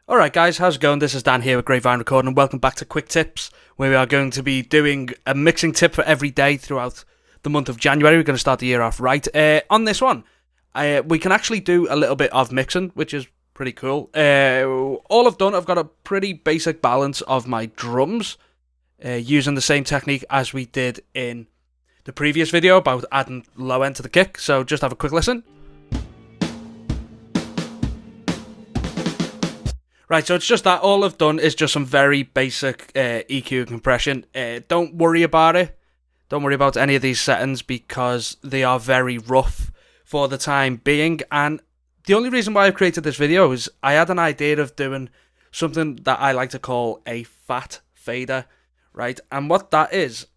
Alright guys, how's it going? This is Dan here with GrapeVineRecording and welcome back to Quick Tips, where we are going to be doing a mixing tip for every day throughout the month of January. We're going to start the year off right. On this one, we can actually do a little bit of mixing, which is pretty cool. All I've done, I've got a pretty basic balance of my drums, using the same technique as we did in the previous video about adding low end to the kick. So just have a quick listen. Right, so it's just that all I've done is just some very basic EQ compression. Don't worry about it. Don't worry about any of these settings because they are very rough for the time being. And the only reason why I've created this video is I had an idea of doing something that I like to call a fat fader, right? And what that is,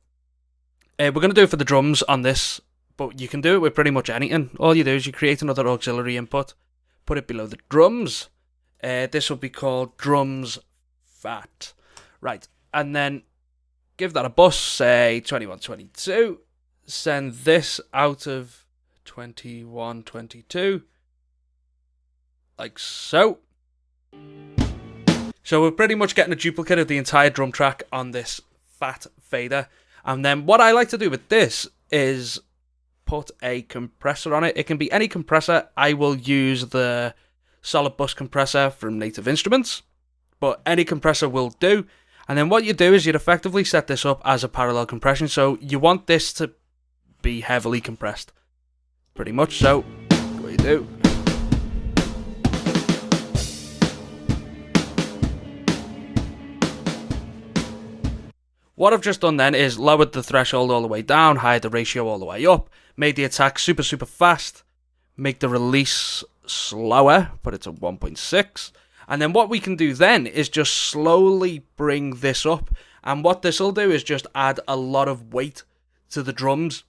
we're going to do it for the drums on this, but you can do it with pretty much anything. All you do is you create another auxiliary input, put it below the drums. This will be called drums fat, right? And then give that a bus, say 2122. Send this out of 2122, like so. So we're pretty much getting a duplicate of the entire drum track on this fat fader. And then what I like to do with this is put a compressor on it. It can be any compressor. I will use the solid bus compressor from Native Instruments, but any compressor will do. And then what you do is you'd effectively set this up as a parallel compression, so you want this to be heavily compressed, pretty much. So what you do, what I've just done then is lowered the threshold all the way down, higher the ratio all the way up, made the attack super fast, make the release slower, put it to 1.6, and then what we can do then is just slowly bring this up, and what this will do is just add a lot of weight to the drums.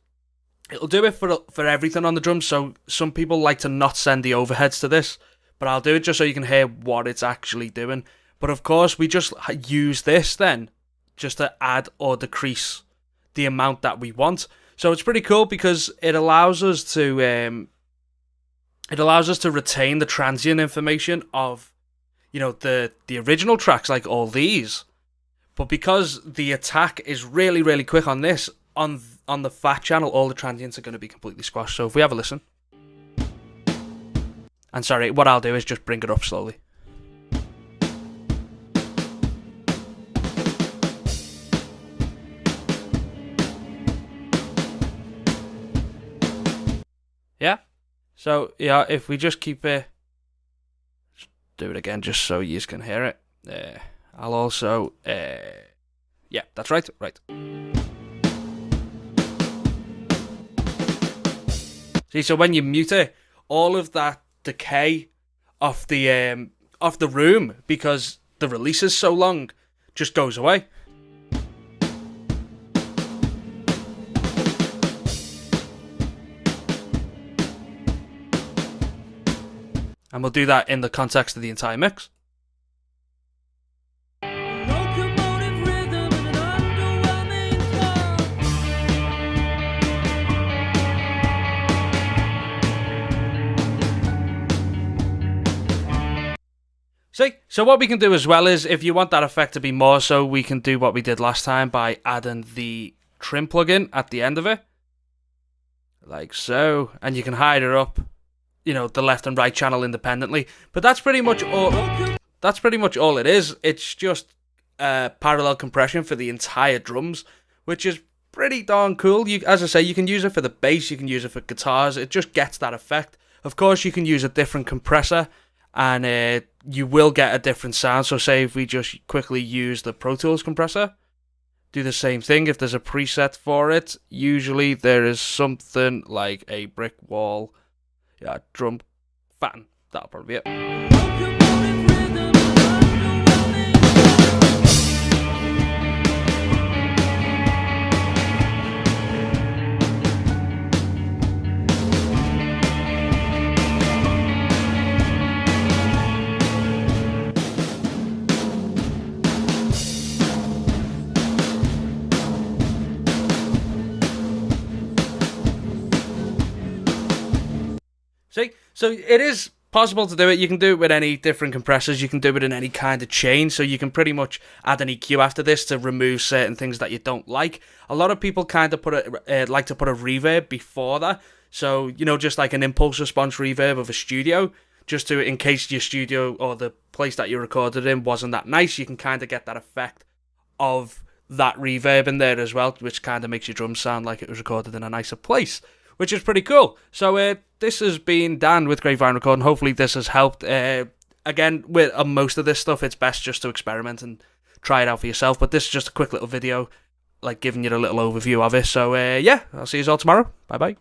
It'll do it for everything on the drums, so some people like to not send the overheads to this, but I'll do it just so you can hear what it's actually doing. But of course we just use this then just to add or decrease the amount that we want. So it's pretty cool because it allows us to retain the transient information of, you know, the original tracks, like all these. But because the attack is really quick on this, on the fat channel, all the transients are going to be completely squashed. So if we have a listen. And sorry, what I'll do is just bring it up slowly. Yeah? So, yeah, if we just keep it, do it again just so you can hear it. I'll also, yeah, that's right. See, so when you mute it, all of that decay off the room, because the release is so long, just goes away. And we'll do that in the context of the entire mix. See, so what we can do as well is, if you want that effect to be more so, we can do what we did last time by adding the trim plugin at the end of it. Like so. And you can hide it up, you know, the left and right channel independently. But that's pretty much all. That's pretty much all it is. It's just parallel compression for the entire drums, which is pretty darn cool. As I say, you can use it for the bass, you can use it for guitars. It just gets that effect. Of course, you can use a different compressor, and you will get a different sound. So say if we just quickly use the Pro Tools compressor, do the same thing. If there's a preset for it, usually there is something like a brick wall. Yeah, drum fatten. That'll probably be it. See? So it is possible to do it. You can do it with any different compressors. You can do it in any kind of chain. So you can pretty much add an EQ after this to remove certain things that you don't like. A lot of people kind of like to put a reverb before that. So, you know, just like an impulse response reverb of a studio. Just to, in case your studio or the place that you recorded in wasn't that nice, you can kind of get that effect of that reverb in there as well, which kind of makes your drums sound like it was recorded in a nicer place, which is pretty cool. So this has been Dan with GrapeVineRecording. Hopefully this has helped. Again, with most of this stuff, it's best just to experiment and try it out for yourself. But this is just a quick little video, like giving you a little overview of it. So yeah, I'll see you all tomorrow. Bye bye.